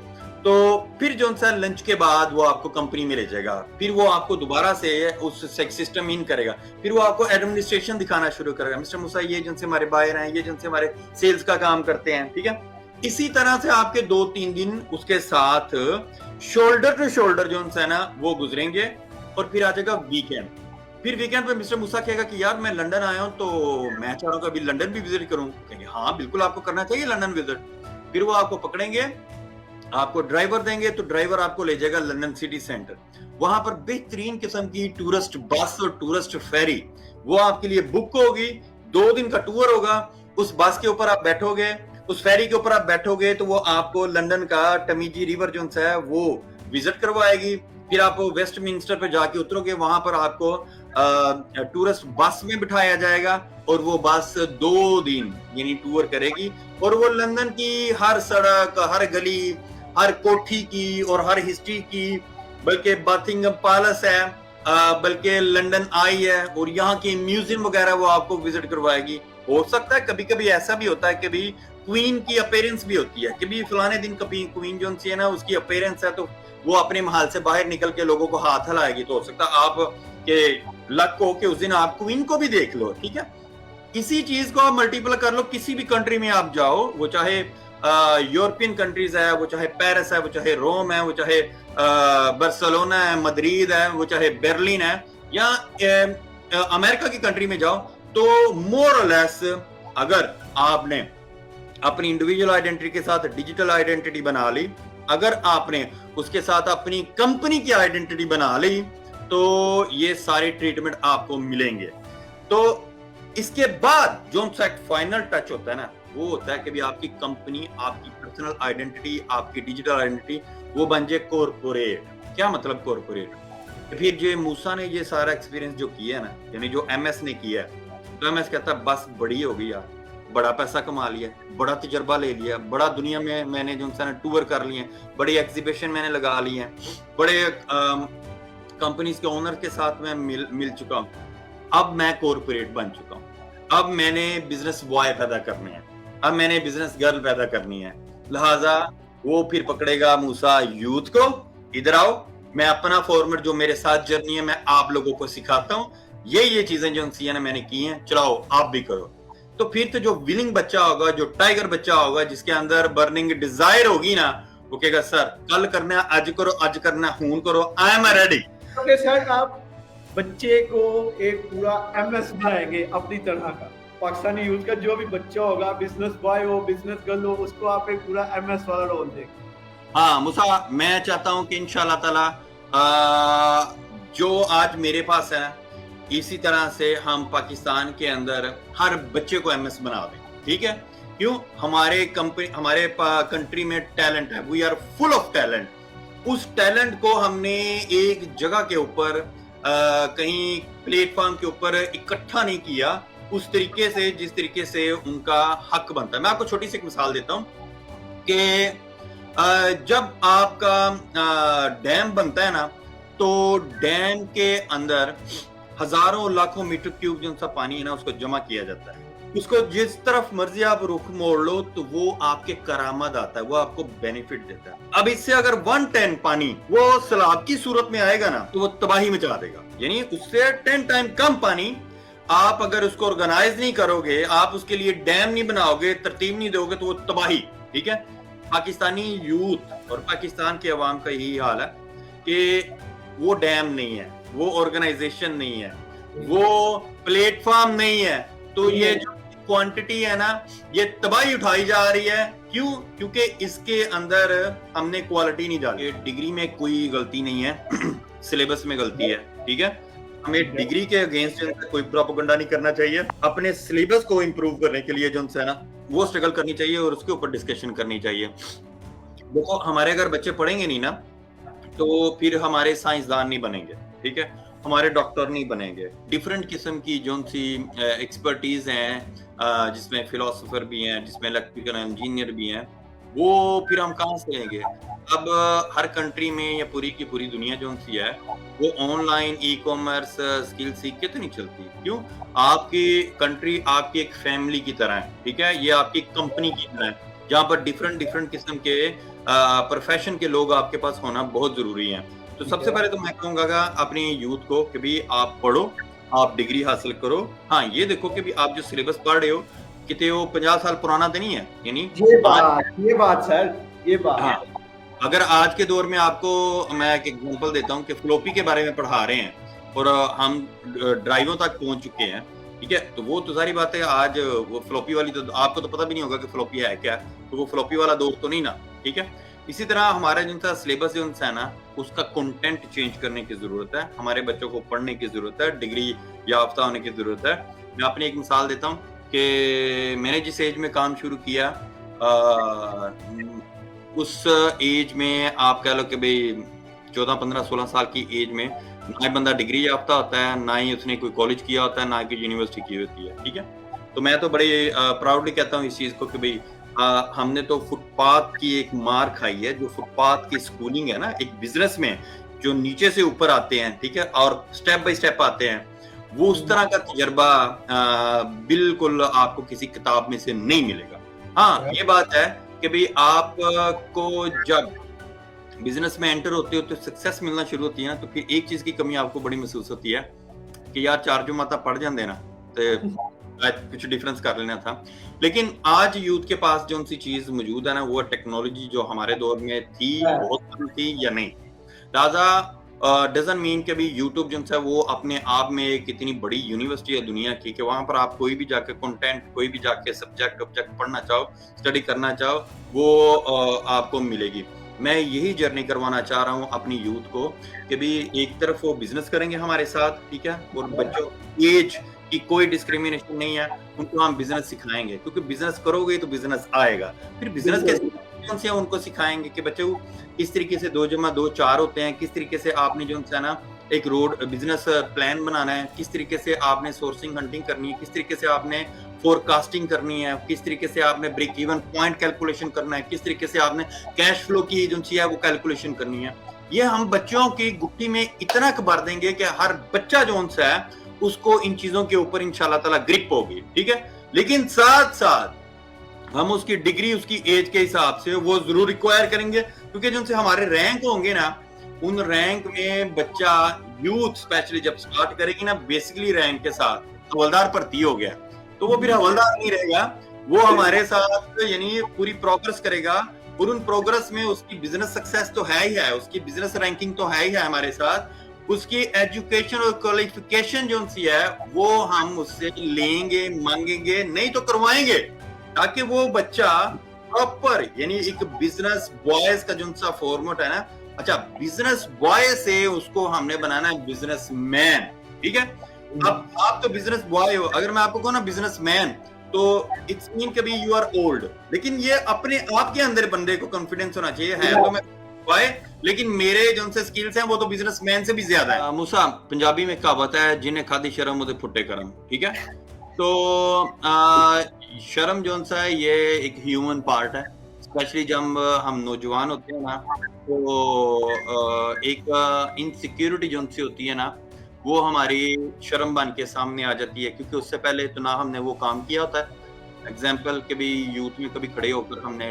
तो फिर जो सा लंच के बाद वो आपको कंपनी में ले जाएगा, फिर वो आपको दोबारा से उस सिस्टम इन करेगा, फिर वो आपको एडमिनिस्ट्रेशन दिखाना शुरू करेगा, मिस्टर मूसा ये जिनसे हमारे बायर हैं, ये जिनसे हमारे सेल्स का काम करते हैं, ठीक है। इसी तरह से आपके 2-3 दिन उसके साथ शोल्डर टू शोल्डर जो है ना वो गुजरेंगे, और फिर आ जाएगा वीकेंड। फिर वीकेंड पे मिस्टर मूसा कहेगा कि यार मैं लंदन आया हूँ, तो मैं चाह रहा हूँ कि अभी लंदन भी विजिट करूँ। कहेंगे हाँ बिल्कुल आपको करना चाहिए लंदन विजिट। फिर वो आपको पकड़ेंगे, आपको ड्राइवर देंगे, तो ड्राइवर आपको ले जाएगा लंदन सिटी सेंटर। वहां पर बेहतरीन किस्म की टूरिस्ट बस और टूरिस्ट फेरी वो आपके लिए बुक होगी। 2 दिन का टूर होगा। उस बस के ऊपर आप बैठोगे, उस फेरी के ऊपर आप बैठोगे, तो वो आपको लंदन का टमीजी रिवर जो है वो विजिट करवाएगी। फिर आप वेस्टमिंस्टर पे जाके उतरोगे, वहां पर आपको टूरिस्ट बस में बिठाया जाएगा, और वो बस 2 दिन यानी टूर करेगी, और वो लंदन की हर सड़क, हर गली, हर कोठी की और हर हिस्ट्री की, बल्कि बकिंघम पैलेस है, बल्कि लंदन आई है, और यहाँ के म्यूजियम वगैरह वो आपको विजिट करवाएगी। हो सकता है कभी कभी ऐसा भी होता है, कभी क्वीन की अपीयरेंस भी होती है, कभी फलाने दिन कभी क्वीन जो है ना उसकी अपीयरेंस है, तो वो अपने महल से बाहर निकल के लोगों को हाथ हिलाएगी। तो हो सकता है आप के लक हो कि उस दिन आप क्वीन को भी देख लो, ठीक है। इसी चीज को आप मल्टीपल कर लो, किसी भी कंट्री में आप जाओ, वो चाहे यूरोपियन कंट्रीज है, वो चाहे पेरिस है, वो चाहे रोम है, वो चाहे बार्सिलोना है, मद्रिद है, वो चाहे बर्लिन है, या अमेरिका की कंट्री में जाओ, तो मोर और लेस अगर आपने अपनी इंडिविजुअल आइडेंटिटी के साथ डिजिटल आइडेंटिटी बना ली, अगर आपने उसके साथ अपनी कंपनी की आइडेंटिटी बना ली, तो ये सारे ट्रीटमेंट आपको मिलेंगे। तो इसके बाद जो फाइनल टच होता है ना, वो होता है कि भी आपकी कंपनी, आपकी पर्सनल आइडेंटिटी, आपकी डिजिटल आइडेंटिटी वो बन जाए कॉर्पोरेट। क्या मतलब कॉर्पोरेट? फिर जो मूसा ने ये सारा एक्सपीरियंस जो किया है ना, यानी जो एमएस ने किया है, तो एमएस कहता है बस बड़ी हो गई यार, बड़ा पैसा कमा लिया, बड़ा तजर्बा ले लिया, बड़ा दुनिया में मैंने जो टूर कर लिए, बड़ी एग्जीबिशन मैंने लगा ली है, बड़े कंपनीज के ओनर के साथ मैं मिल चुका हूँ, अब मैं कॉर्पोरेट बन चुका हूँ, अब मैंने बिजनेस बॉय पैदा करने हैं, अब मैंने बिजनेस गर्ल पैदा करनी है। लिहाजा वो फिर पकड़ेगा मूसा यूथ को, इधर आओ, मैं अपना फॉर्मेट जो मेरे साथ जर्नी है मैं आप लोगों को सिखाता हूँ, ये चीजें जो ने मैंने की हैं, चलाओ आप भी करो। तो फिर तो जो विलिंग बच्चा होगा, जो टाइगर बच्चा होगा, जिसके अंदर बर्निंग डिजायर होगी ना, वो कहेगा सर कल करना है, आज करो, आज करना है, हूं करो, I am ready. Okay sir, आप बच्चे को एक पूरा एमएस बनाएंगे अपनी तरह का, पाकिस्तानी यूथ का जो भी बच्चा होगा, बिजनेस बॉय हो, बिजनेस गर्ल हो, उसको आप एक पूरा एमएस वाला रोल देंगे। हाँ मूसा, मैं चाहता हूं कि इंशाल्लाह ताला जो आज मेरे पास है, इसी तरह से हम पाकिस्तान के अंदर हर बच्चे को एमएस बना दें, ठीक है। क्यों? हमारे कंट्री में टैलेंट है, we are full of talent. उस टैलेंट को हमने एक जगह के ऊपर कहीं प्लेटफॉर्म के ऊपर इकट्ठा नहीं किया उस तरीके से जिस तरीके से उनका हक बनता है। मैं आपको छोटी सी एक मिसाल देता हूं कि जब आपका डैम बनता है ना, तो डैम के अंदर हजारों लाखों मीटर क्यूब जो सा पानी है ना, उसको जमा किया जाता है। उसको जिस तरफ मर्जी आप रुख मोड़ लो, तो वो आपके करामद आता है, वो आपको बेनिफिट देता है। अब इससे अगर 110 पानी वो सैलाब की सूरत में आएगा ना, तो वो तबाही मचा देगा। यानी उससे 10 टाइम कम पानी आप अगर उसको ऑर्गेनाइज नहीं करोगे, आप उसके लिए डैम नहीं बनाओगे, तरतीब नहीं दोगे, तो वो तबाही। ठीक है, पाकिस्तानी यूथ और पाकिस्तान के अवाम का यही हाल है कि वो डैम नहीं है, वो ऑर्गेनाइजेशन नहीं है, वो प्लेटफॉर्म नहीं है, तो ये जो क्वांटिटी है ना, ये तबाही उठाई जा रही है। क्यों? क्योंकि इसके अंदर हमने क्वालिटी नहीं डाली। डिग्री में कोई गलती नहीं है, सिलेबस में गलती है। ठीक है, हमें डिग्री के अगेंस्ट कोई प्रोपेगेंडा नहीं करना चाहिए। अपने सिलेबस को इंप्रूव करने के लिए जो है ना, वो स्ट्रगल करनी चाहिए और उसके ऊपर डिस्कशन करनी चाहिए। देखो, हमारे अगर बच्चे पढ़ेंगे नहीं ना, तो फिर हमारे साइंसदान नहीं बनेंगे। ठीक है, हमारे डॉक्टर नहीं बनेंगे। डिफरेंट किस्म की जो सी एक्सपर्टीज हैं, जिसमें फिलोसोफर भी हैं, जिसमें इलेक्ट्रिकल इंजीनियर भी हैं, वो फिर हम कहाँ से लेंगे? अब हर कंट्री में या पूरी की पूरी दुनिया जो सी है, वो ऑनलाइन ई कॉमर्स स्किल सीख के तो नहीं चलती। क्यों? आपकी कंट्री आपकी एक फैमिली की तरह है। ठीक है, ये आपकी कंपनी की तरह है। जहाँ पर डिफरेंट डिफरेंट किस्म के प्रोफेशन के लोग आपके पास होना बहुत जरूरी है। तो सबसे पहले तो मैं कहूँगा अपनी यूथ को कि भी आप पढ़ो, आप डिग्री हासिल करो। हाँ, ये देखो कि भी आप जो सिलेबस पढ़ रहे हो कितने वो 50 साल पुराना तो नहीं है, यानी ये बात सर, ये बात। हाँ, अगर आज के दौर में आपको मैं एक एग्जांपल देता हूँ कि फ्लोपी के बारे में पढ़ा रहे हैं और हम ड्राइवों तक पहुंच चुके हैं, ठीक है, तो वो तो सारी बात है। आज वो फ्लोपी वाली तो आपको तो पता भी नहीं होगा कि फ्लोपी है क्या, तो वो फ्लोपी वाला दौर तो नहीं ना, ठीक है। इसी तरह हमारा जो सा सिलेबस जो है ना, उसका कंटेंट चेंज करने की जरूरत है, हमारे बच्चों को पढ़ने की जरूरत है, डिग्री याफ्ता होने की जरूरत है। मैं अपनी एक मिसाल देता हूँ कि मैंने जिस एज में काम शुरू किया उस एज में आप कह लो कि भाई 14, 15, 16 साल की एज में ना ही बंदा डिग्री याफ्ता होता है, ना ही उसने कोई कॉलेज किया होता है, ना कि यूनिवर्सिटी की होती है, ठीक है। तो मैं तो बड़े प्राउडली कहता हूँ इस चीज को कि भाई हमने तो फुटपाथ की एक मार खाई है। जो फुटपाथ की स्कूलिंग है ना, एक बिजनेस में जो नीचे से ऊपर आते हैं, ठीक है, और स्टेप बाय स्टेप आते हैं, वो उस तरह का तजर्बा बिल्कुल आपको किसी किताब में से नहीं मिलेगा। हाँ, ये बात है कि भाई आपको जब बिजनेस में एंटर होते हो तो सक्सेस मिलना शुरू होती है ना, तो फिर एक चीज की कमी आपको बड़ी महसूस होती है कि यार चार जो माता पढ़ जाते ना तो कुछ डिफरेंस कर लेना था। लेकिन आज यूथ के पास जो सी चीज मौजूद है ना, वो टेक्नोलॉजी जो हमारे दौर में थी बहुत कम थी या नहीं। लिहाजा डजंट मीन कि भी यूट्यूब जो है वो अपने आप में एक इतनी बड़ी यूनिवर्सिटी है दुनिया की कि वहां पर आप कोई भी जाके कंटेंट, कोई भी जाके सब्जेक्ट ऑब्जेक्ट पढ़ना चाहो, स्टडी करना चाहो, वो आपको मिलेगी। मैं यही जर्नी करवाना चाह रहा हूँ अपनी यूथ को कि भी एक तरफ वो बिजनेस करेंगे हमारे साथ, ठीक है, और बच्चों एज की कोई डिस्क्रिमिनेशन नहीं है, उनको हम बिजनेस सिखाएंगे, क्योंकि बिजनेस करोगे तो बिजनेस आएगा। फिर बिजनेस कैसे उनको सिखाएंगे कि बच्चे वो किस तरीके से 2 + 2 4 होते हैं, किस तरीके से आपने जो है ना एक रोड बिजनेस प्लान बनाना है, किस तरीके से आपने सोर्सिंग हंटिंग करनी है, किस तरीके से आपने फोरकास्टिंग करनी है, किस तरीके से आपने ब्रेक इवन पॉइंट कैलकुलेशन करना है, किस तरीके से आपने कैश फ्लो की जो है वो कैलकुलेशन करनी है। ये हम बच्चों की गुट्टी में इतना भर देंगे कि हर बच्चा जो है उसको इन चीजों के ऊपर इंशाल्लाह ताला ग्रिप होगी, ठीक है। लेकिन साथ साथ हम उसकी डिग्री उसकी एज के हिसाब से वो जरूर रिक्वायर करेंगे, क्योंकि जिनसे हमारे रैंक होंगे ना, उन रैंक में बच्चा यूथ स्पेशली जब स्टार्ट करेगी ना बेसिकली रैंक के साथ, हवलदार भर्ती हो गया तो वो फिर हवलदार नहीं रहेगा, वो हमारे साथ यानी पूरी प्रोग्रेस करेगा, और उन प्रोग्रेस में उसकी बिजनेस सक्सेस तो है ही है, उसकी बिजनेस रैंकिंग तो है ही है हमारे साथ, उसकी एजुकेशन और क्वालिफिकेशन जो सी है वो हम उससे लेंगे, मांगेंगे, नहीं तो करवाएंगे, ताकि वो बच्चा प्रॉपर यानी एक बिजनेस बॉयज का जो सा फॉर्मेट है ना, अच्छा बिजनेस बॉय से उसको हमने बनाना है बिजनेस मैन, ठीक है। अब आप तो बिजनेस बॉय हो, अगर मैं आपको कहूँ ना बिजनेस मैन, तो इट्स मीन कभी यू आर ओल्ड, लेकिन ये अपने आप के अंदर बंदे को कॉन्फिडेंस होना चाहिए, है तो मैं बॉय लेकिन मेरे जो से स्किल्स हैं वो तो बिजनेस मैन से भी ज्यादा है। मूसा, पंजाबी में कहावत है, जिन्हें खादी शर्म उसे फुटे करम, ठीक है। तो शर्म जो सा है ये एक ह्यूमन पार्ट है, स्पेशली जब हम नौजवान होते हैं ना, तो एक इनसिक्योरिटी जो सी होती है ना, वो हमारी शर्म बन के सामने आ जाती है, क्योंकि उससे पहले तो ना हमने वो काम किया होता है। एग्जाम्पल के भी यूथ में कभी खड़े होकर हमने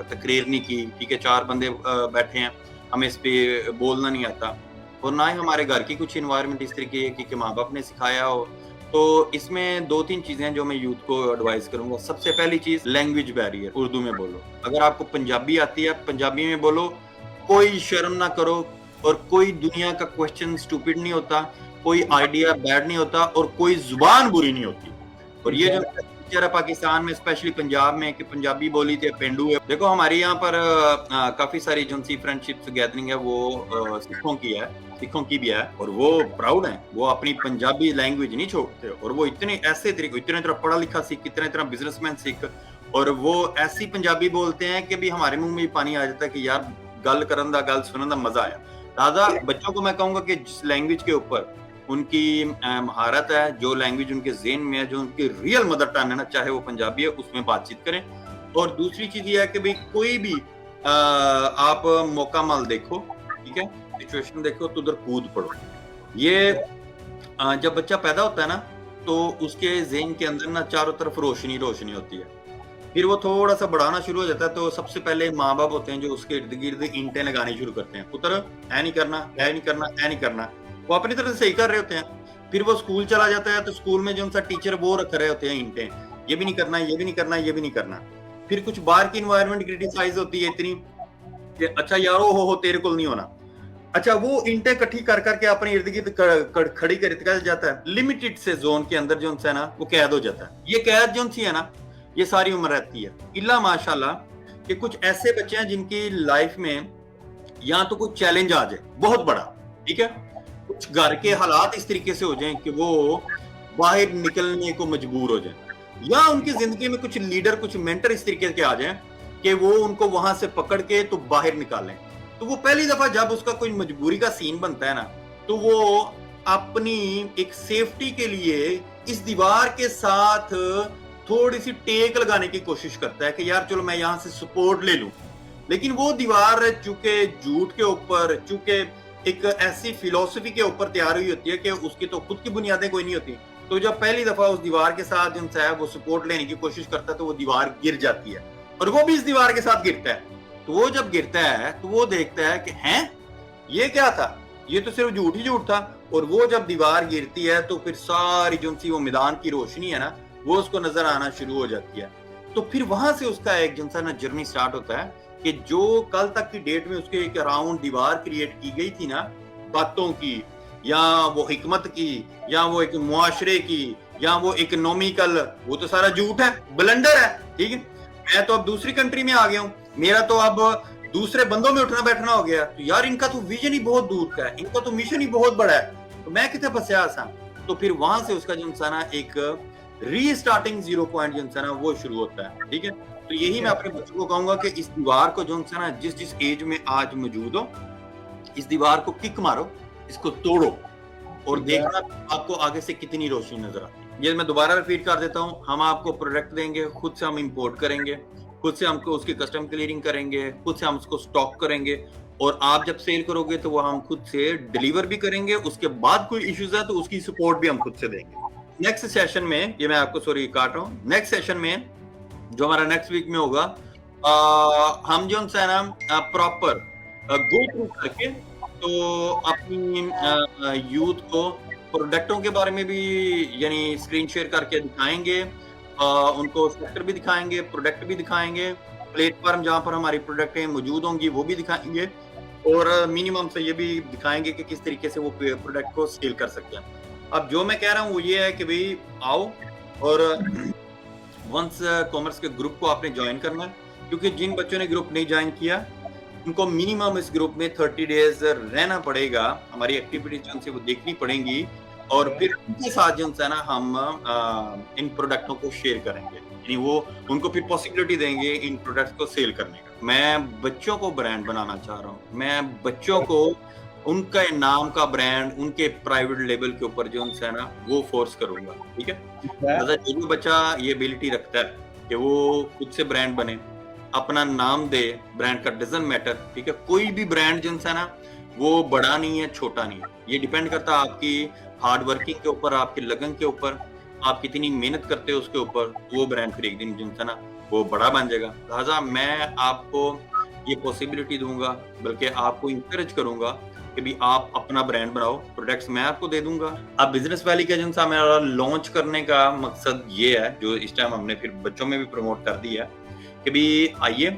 तकरीर नहीं की, ठीक है, 4 बंदे बैठे हैं, हमें इस पे बोलना नहीं आता, और ना ही हमारे घर की कुछ इन्वायरमेंट इस तरीके की कि माँ बाप ने सिखाया हो। तो इसमें 2-3 चीजें जो मैं यूथ को एडवाइस करूंगा। सबसे पहली चीज लैंग्वेज बैरियर, उर्दू में बोलो। अगर आपको पंजाबी आती है, पंजाबी में बोलो, कोई शर्म ना करो, और कोई दुनिया का क्वेश्चन स्टूपिड नहीं होता, कोई आइडिया बैड नहीं होता, और कोई जुबान बुरी नहीं होती। और ये जो कल्चर है पाकिस्तान में, स्पेशली पंजाब में, कि पंजाबी बोली थे पेंडू है। देखो हमारे यहाँ पर काफी सारी जो सी फ्रेंडशिप गैदरिंग है वो सिखों की है, सिखों की भी है, और वो प्राउड है, वो अपनी पंजाबी लैंग्वेज नहीं छोड़ते, और वो इतने ऐसे तरीके, इतने तरह पढ़ा लिखा सिख, इतने तरह बिजनेसमैन सिख, और वो ऐसी पंजाबी बोलते हैं कि भी हमारे मुंह में पानी आ जाता है कि यार गल करन दा, गल सुनन दा मजा आया। दादा बच्चों को मैं कहूंगा कि जिस लैंग्वेज के ऊपर उनकी महारत है, जो लैंग्वेज उनके ज़हन में है, जो उनकी रियल मदर टंग है ना, चाहे वो पंजाबी है, उसमें बातचीत करें। और दूसरी चीज ये है कि भाई कोई भी आप मौका माल देखो, ठीक है, सिचुएशन देखो तो उधर कूद पड़ो। ये जब बच्चा पैदा होता है ना, तो उसके ज़हन के अंदर ना चारों तरफ रोशनी रोशनी होती है, फिर वो थोड़ा सा बढ़ाना शुरू हो जाता है, तो सबसे पहले माँ बाप होते हैं जो उसके इर्द गिर्द ईंटें लगानी शुरू करते हैं, पुत्र ऐ नहीं करना, ऐ नहीं करना, ऐ नहीं करना। वो अपनी तरफ से सही कर रहे होते हैं। फिर वो स्कूल चला जाता है, तो स्कूल में जो उनका टीचर वो रख रहे होते हैं ईंटें, ये भी नहीं करना, ये भी नहीं करना, ये भी नहीं करना। फिर कुछ बाहर की इन्वायरमेंट क्रिटिसाइज होती है इतनी कि अच्छा यार हो तेरे को नहीं होना। अच्छा, वो ईंटें इकट्ठी कर करके अपने इर्द गिर्द खड़ी कर जाता है, लिमिटेड से जोन के अंदर जो है ना वो कैद हो जाता है। ये कैद जो सी है ना, ये सारी उम्र रहती है। इल्ला माशाल्लाह कि कुछ ऐसे बच्चे हैं जिनकी लाइफ में या तो कोई चैलेंज आ जाए बहुत बड़ा, ठीक है, कुछ घर के हालात इस तरीके से हो जाएं कि वो बाहर निकलने को मजबूर हो जाएं, या उनकी जिंदगी में कुछ लीडर, कुछ मेंटर इस तरीके के आ जाएं कि वो उनको वहां से पकड़ के तो बाहर निकालें। तो वो पहली दफा जब उसका कोई मजबूरी का सीन बनता है ना, तो वो अपनी एक सेफ्टी के लिए इस दीवार के साथ थोड़ी सी टेक लगाने की कोशिश करता है कि यार चलो मैं यहाँ से सपोर्ट ले लूं। लेकिन वो दीवार चूंकि झूठ के ऊपर, चूंकि एक ऐसी फिलोसफी के ऊपर तैयार हुई होती है कि उसकी तो खुद की बुनियादें कोई नहीं होती, तो जब पहली दफा उस दीवार के साथ जो है वो सपोर्ट लेने की कोशिश करता है, तो वो दीवार गिर जाती है, और वो भी इस दीवार के साथ गिरता है। तो वो जब गिरता है तो वो देखता है कि हैं ये क्या था, ये तो सिर्फ झूठ ही झूठ था। और वो जब दीवार गिरती है तो फिर सारी जो सी वो मैदान की रोशनी है ना, वो उसको नजर आना शुरू हो जाती है। तो फिर वहां से उसका एक जो ना जर्नी स्टार्ट होता है कि जो कल तक की डेट में उसके एक अराउंड दीवार क्रिएट की गई थी ना, बातों की, या वो हिकमत की, या वो एक मुआशरे की, या वो इकोनॉमिकल, वो तो सारा झूठ है, ब्लंडर है। ठीक है, मैं तो अब दूसरी कंट्री में आ गया हूँ, मेरा तो अब दूसरे बंदों में उठना बैठना हो गया, तो यार इनका तो विजन ही बहुत दूर का है, इनका तो मिशन ही बहुत बड़ा है, तो मैं कितने फंसा आसान। तो फिर वहां से उसका जो ना एक रीस्टार्टिंग 0 पॉइंट जो ना वो शुरू होता है। ठीक है, तो यही मैं अपने बच्चों को कहूंगा कि इस दीवार को जो ना जिस जिस एज में आज मौजूद हो, इस दीवार को किक मारो, इसको तोड़ो, और देखना आपको आगे से कितनी रोशनी नजर आती है। ये मैं दोबारा रिपीट कर देता हूँ, हम आपको प्रोडक्ट देंगे, खुद से हम इंपोर्ट करेंगे, खुद से हमको उसकी कस्टम क्लियरिंग करेंगे, खुद से हम उसको स्टॉक करेंगे, और आप जब सेल करोगे तो वो हम खुद से डिलीवर भी करेंगे। उसके बाद कोई इश्यूज है तो उसकी सपोर्ट भी हम खुद से देंगे। नेक्स्ट सेशन में, ये मैं आपको सॉरी काट रहा हूँ, नेक्स्ट सेशन में जो हमारा नेक्स्ट वीक में होगा, हम जो है ना प्रॉपर गो थ्रू करके तो अपनी यूथ को प्रोडक्टों के बारे में भी यानी स्क्रीन शेयर करके दिखाएंगे, उनको सेक्टर भी दिखाएंगे, प्रोडक्ट भी दिखाएंगे, प्लेटफॉर्म जहां पर हमारी प्रोडक्टें मौजूद होंगी वो भी दिखाएंगे, और मिनिमम से ये भी दिखाएंगे कि किस तरीके से वो प्रोडक्ट को सेल कर सकते हैं। अब जो मैं कह रहा हूँ वो ये है कि भाई आओ, और वंस कॉमर्स के ग्रुप को आपने ज्वाइन करना है, क्योंकि जिन बच्चों ने ग्रुप नहीं ज्वाइन किया उनको मिनिमम इस ग्रुप में 30 डेज रहना पड़ेगा, हमारी एक्टिविटीज जो उनसे वो देखनी पड़ेंगी, और फिर उनके साथ जो है ना हम इन प्रोडक्टों को शेयर करेंगे, यानी वो उनको फिर पॉसिबिलिटी देंगे इन प्रोडक्ट्स को सेल करने का। मैं बच्चों को ब्रांड बनाना चाह रहा हूँ, मैं बच्चों को उनका नाम का ब्रांड उनके प्राइवेट लेवल के ऊपर जो है ना वो फोर्स करूंगा। ठीक है, जो बच्चा ये एबिलिटी रखता है कि वो खुद से ब्रांड बने, अपना नाम दे, ब्रांड का डजंट मैटर। ठीक है, कोई भी ब्रांड जो है ना वो बड़ा नहीं है, छोटा नहीं है, ये डिपेंड करता है आपकी हार्ड वर्किंग के ऊपर, आपकी लगन के ऊपर, आप कितनी मेहनत करते हो उसके ऊपर, वो ब्रांड फिर एक दिन जो है ना वो बड़ा बन जाएगा। लिहाजा मैं आपको ये पॉसिबिलिटी दूंगा, बल्कि आपको इंकरेज करूंगा कि भी आप अपना ब्रांड बनाओ, प्रोडक्ट्स मैं आपको दे दूंगा। अब बिजनेस वैली का जो सा मेरा लॉन्च करने का मकसद ये है, जो इस टाइम हमने फिर बच्चों में भी प्रमोट कर दिया है कि भी आइए,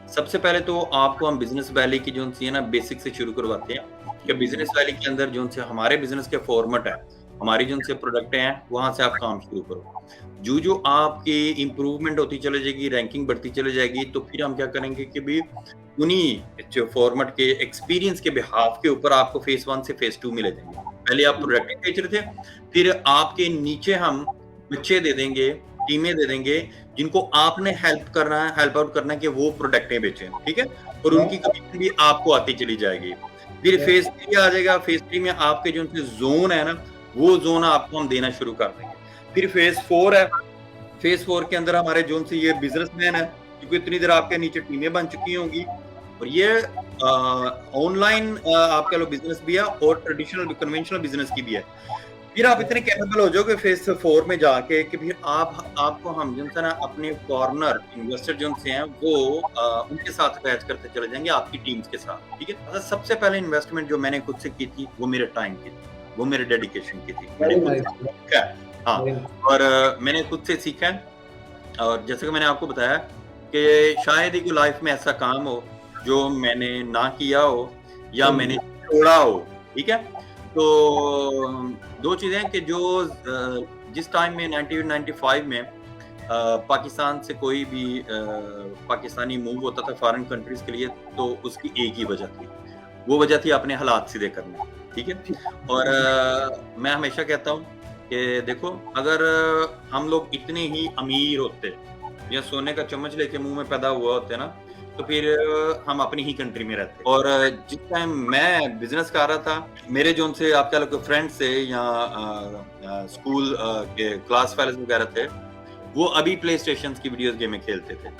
सबसे पहले तो आपको हम बिजनेस वैली की जो है ना बेसिक से शुरू करवाते हैं कि बिजनेस वैली के अंदर जो से हमारे बिजनेस के फॉर्मेट है, हमारी जो से प्रोडक्टें हैं, वहां से आप काम शुरू करो। जो आपकी इंप्रूवमेंट होती चले जाएगी, रैंकिंग बढ़ती चली जाएगी, तो फिर हम क्या करेंगे कि भी उन्हीं फॉर्मेट के एक्सपीरियंस के बिहाफ के ऊपर आपको फेज 1 से फेज 2 मिले जाएंगे। पहले आप प्रोडक्ट बेच रहे थे, फिर आपके नीचे हम बच्चे दे देंगे, टीमें दे देंगे, जिनको आपने हेल्प आउट करना है कि वो प्रोडक्टें बेचें। ठीक है, और उनकी कमीशन भी आपको आती चली जाएगी। फिर फेज 3 आ जाएगा, फेज 3 में आपके जो जोन है ना, वो जोन आपको हम देना शुरू कर देंगे। फिर फेज 4 है, फेज 4 के अंदर हमारे जोन से ये बिजनेसमैन है, क्योंकि इतनी देर आपके नीचे टीमें बन चुकी होंगी, और ये ऑनलाइन आपका लो बिजनेस भी है और ट्रेडिशनल कन्वेंशनल बिजनेस की भी है। फिर आप इतने कैपेबल हो जाओगे फेज 4 में जाके कि फिर आपको हम जो है ना अपने कॉर्नर इन्वेस्टर जो से हैं वो उनके साथ अटैच करते चले जाएंगे आपकी टीम्स के साथ, ठीक है। मतलब सबसे पहले इन्वेस्टमेंट जो मैंने खुद से की थी वो मेरे टाइम की थी, वो मेरे डेडिकेशन की थी, मैंने खुद से सीखा है। हाँ, और मैंने खुद से सीखा है। और जैसे कि मैंने आपको बताया कि शायद ही कोई लाइफ में ऐसा काम हो जो मैंने ना किया हो या मैंने छोड़ा हो, ठीक है। तो दो चीजें कि जो जिस टाइम में 1995 में पाकिस्तान से कोई भी पाकिस्तानी मूव होता था फॉरेन कंट्रीज के लिए, तो उसकी एक ही वजह थी, वो वजह थी अपने हालात सीधे करने, ठीक है। और मैं हमेशा कहता हूँ कि देखो, अगर हम लोग इतने ही अमीर होते या सोने का चम्मच लेके मुंह में पैदा हुआ होते ना, तो फिर हम अपनी ही कंट्री में रहते। और जिस टाइम मैं बिजनेस कर रहा था, मेरे जो उनसे आप कह लो फ्रेंड्स से या स्कूल के क्लास फेलोज वगैरह थे, वो अभी प्ले स्टेशन की वीडियोस गेमें खेलते थे,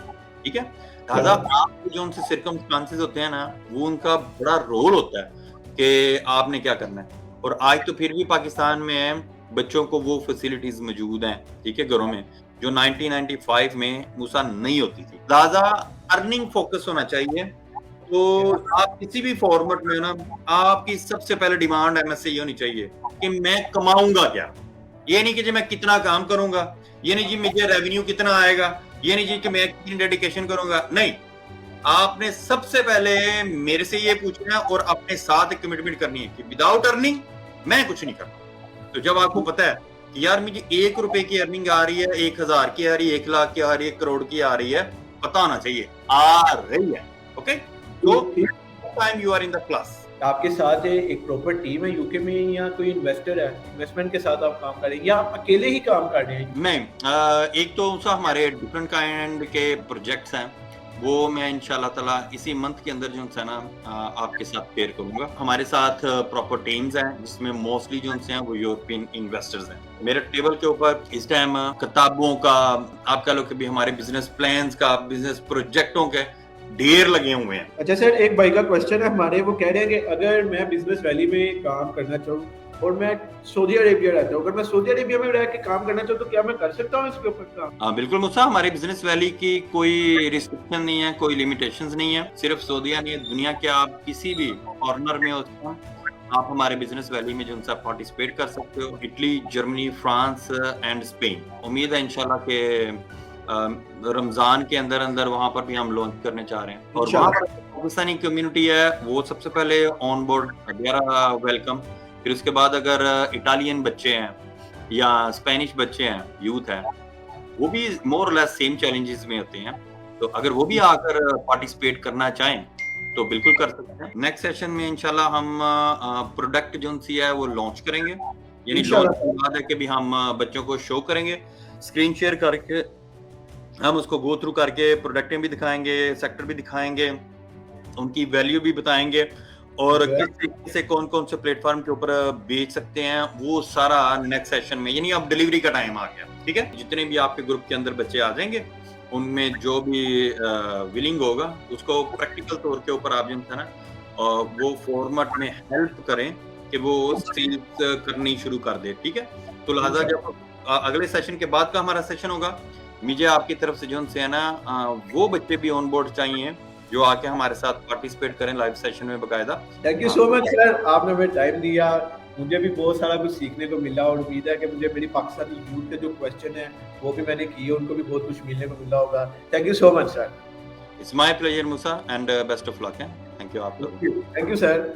ठीक है। लिहाजा आपके जो उनसे सर्कमस्टांसेस होते हैं ना, वो उनका बड़ा रोल होता है कि आपने क्या करना है। और आज तो फिर भी पाकिस्तान में बच्चों को वो फैसिलिटीज मौजूद हैं, ठीक है, घरों में, जो 1995 में मूसा नहीं होती थी। लिहाजा अर्निंग फोकस होना चाहिए। तो आप किसी भी फॉर्मेट में ना, आपकी सबसे पहले डिमांड एमएस से ये होनी चाहिए कि मैं कमाऊंगा क्या। ये नहीं कि जी मैं कितना काम करूंगा, ये नहीं जी मुझे रेवेन्यू कितना आएगा, ये नहीं जी कि मैं कितनी डेडिकेशन करूंगा। नहीं, आपने सबसे पहले मेरे से ये पूछना है और अपने साथ एक कमिटमेंट करनी है कि विदाउट अर्निंग मैं कुछ नहीं करता। तो जब आपको पता है कि यार मुझे 1 रुपए की अर्निंग आ रही है, 1000 की आ रही है, 1 लाख की आ रही है, 1 करोड़ की आ रही है, पता होना चाहिए आ रही है। ओके, तो time you are in the class. आपके साथ एक प्रॉपर टीम है यूके में, या कोई इन्वेस्टर है, इन्वेस्टमेंट के साथ आप काम कर रहे हैं, या आप अकेले ही काम कर रहे हैं? नहीं, एक तो हमारे डिफरेंट काइंड के प्रोजेक्ट्स हैं, वो मैं इंशाल्लाह ताला इसी मंथ के अंदर जो है ना आपके साथ शेयर करूंगा। हमारे साथ प्रॉपर टीम्स हैं जिसमें मोस्टली जो हैं वो यूरोपियन इन्वेस्टर्स हैं। मेरे टेबल के ऊपर इस टाइम किताबों का, आप कह लो कि भी हमारे बिजनेस प्लान्स का, बिजनेस प्रोजेक्टों के ढेर लगे हुए हैं। अच्छा सर, एक भाई का क्वेश्चन है हमारे, वो कह रहे हैं कि अगर मैं बिजनेस वैली में काम करना चाहूँ और मैं सऊदी अरेबिया रहता हूँ, अगर मैं सऊदी अरेबिया में रह के काम करना चाहूँ तो क्या मैं कर सकता हूँ इसके ऊपर काम? हाँ बिल्कुल मुसा, हमारे बिजनेस वैली की कोई रिस्ट्रिक्शन नहीं है, कोई लिमिटेशंस नहीं है। सिर्फ सऊदीया नहीं है, दुनिया के आप किसी भी कॉर्नर में हो आप हमारे बिजनेस वैली में जो उनसे पार्टिसिपेट कर सकते हो। Italy, Germany, France and Spain. उम्मीद है इंशाल्लाह के रमजान के अंदर वहां पर भी हम लॉन्च करने चाह रहे हैं। और वहां पर पाकिस्तानी कम्युनिटी है वो सबसे पहले ऑन बोर्ड, वेलकम। फिर उसके बाद अगर इटालियन बच्चे हैं या स्पेनिश बच्चे हैं, यूथ है, वो भी मोर लेस सेम चैलेंजेस में होते हैं, तो अगर वो भी आकर पार्टिसिपेट करना चाहें तो बिल्कुल कर सकते हैं। नेक्स्ट सेशन में इंशाल्लाह हम प्रोडक्ट जो है वो लॉन्च करेंगे, यानी लॉन्च के बाद है कि भी हम बच्चों को शो करेंगे, स्क्रीन शेयर करके हम उसको गो थ्रू करके प्रोडक्टें भी दिखाएंगे, सेक्टर भी दिखाएंगे, उनकी वैल्यू भी बताएंगे और किस तरीके से कौन कौन से प्लेटफॉर्म के ऊपर बेच सकते हैं, वो सारा नेक्स्ट सेशन में। यानी अब डिलीवरी का टाइम आ गया, ठीक है। जितने भी आपके ग्रुप के अंदर बच्चे आ जाएंगे, उनमें जो भी विलिंग होगा उसको प्रैक्टिकल तौर के ऊपर आप जो है ना वो फॉर्मेट में हेल्प करें कि वो सेल्स करनी शुरू कर दे, ठीक है। तो लिहाजा जब अगले सेशन के बाद का हमारा सेशन होगा, मुझे आपकी तरफ से जो है ना वो बच्चे भी ऑन बोर्ड चाहिए जो आके हमारे साथ पार्टिसिपेट करें लाइव सेशन में बकायदा। Thank you so much sir, आपने हमें टाइम दिया, मुझे भी बहुत सारा कुछ सीखने को मिला और उम्मीद है कि मुझे मेरी पाकिस्तानी यूथ के जो क्वेश्चन है वो भी मैंने किए, उनको भी बहुत कुछ मिलने को मिला होगा। Thank you so much sir. It's my pleasure Musa and best of luck है। थैंक यू आप लोग। Thank you sir.